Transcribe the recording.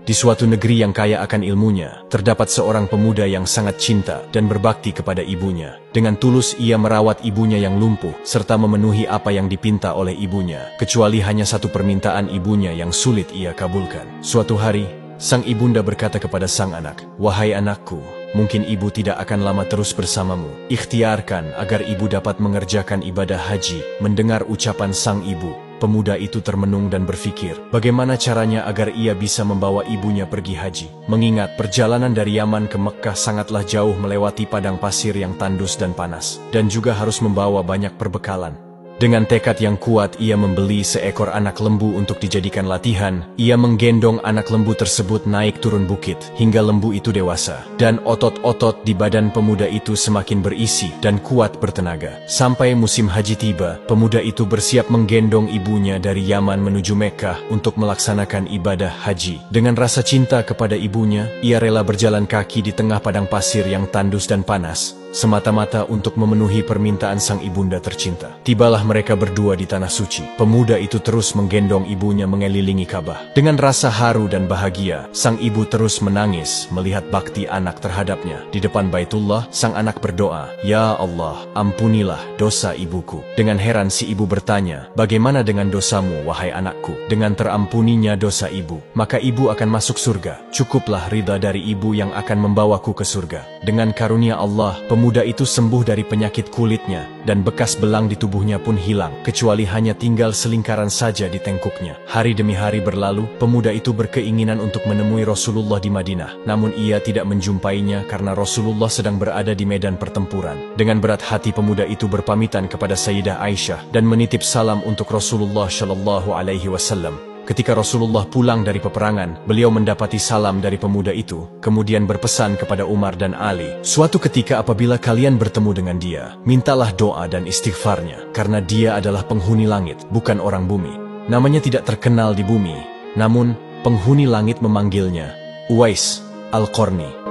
Di suatu negeri yang kaya akan ilmunya, terdapat seorang pemuda yang sangat cinta dan berbakti kepada ibunya. Dengan tulus ia merawat ibunya yang lumpuh, serta memenuhi apa yang dipinta oleh ibunya, kecuali hanya satu permintaan ibunya yang sulit ia kabulkan. Suatu hari, sang ibunda berkata kepada sang anak, "Wahai anakku, mungkin ibu tidak akan lama terus bersamamu. Ikhtiarkan agar ibu dapat mengerjakan ibadah haji." Mendengar ucapan sang ibu, pemuda itu termenung dan berpikir, bagaimana caranya agar ia bisa membawa ibunya pergi haji. Mengingat perjalanan dari Yaman ke Mekkah sangatlah jauh melewati padang pasir yang tandus dan panas, dan juga harus membawa banyak perbekalan. Dengan tekad yang kuat, ia membeli seekor anak lembu untuk dijadikan latihan. Ia menggendong anak lembu tersebut naik turun bukit, hingga lembu itu dewasa. Dan otot-otot di badan pemuda itu semakin berisi dan kuat bertenaga. Sampai musim haji tiba, pemuda itu bersiap menggendong ibunya dari Yaman menuju Mekkah untuk melaksanakan ibadah haji. Dengan rasa cinta kepada ibunya, ia rela berjalan kaki di tengah padang pasir yang tandus dan panas, semata-mata untuk memenuhi permintaan sang ibunda tercinta. Tibalah mereka berdua di tanah suci. Pemuda itu terus menggendong ibunya mengelilingi Ka'bah. Dengan rasa haru dan bahagia, sang ibu terus menangis melihat bakti anak terhadapnya. Di depan Baitullah, sang anak berdoa, "Ya Allah, ampunilah dosa ibuku." Dengan heran si ibu bertanya, "Bagaimana dengan dosamu, wahai anakku?" "Dengan terampuninya dosa ibu, maka ibu akan masuk surga. Cukuplah ridha dari ibu yang akan membawaku ke surga." Dengan karunia Allah, pemuda itu sembuh dari penyakit kulitnya, dan bekas belang di tubuhnya pun hilang, kecuali hanya tinggal selingkaran saja di tengkuknya. Hari demi hari berlalu, pemuda itu berkeinginan untuk menemui Rasulullah di Madinah. Namun ia tidak menjumpainya karena Rasulullah sedang berada di medan pertempuran. Dengan berat hati pemuda itu berpamitan kepada Sayyidah Aisyah dan menitip salam untuk Rasulullah Shallallahu Alaihi Wasallam. Ketika Rasulullah pulang dari peperangan, beliau mendapati salam dari pemuda itu, kemudian berpesan kepada Umar dan Ali, "Suatu ketika apabila kalian bertemu dengan dia, mintalah doa dan istighfarnya, karena dia adalah penghuni langit, bukan orang bumi. Namanya tidak terkenal di bumi, namun penghuni langit memanggilnya Uwais Al-Qarni."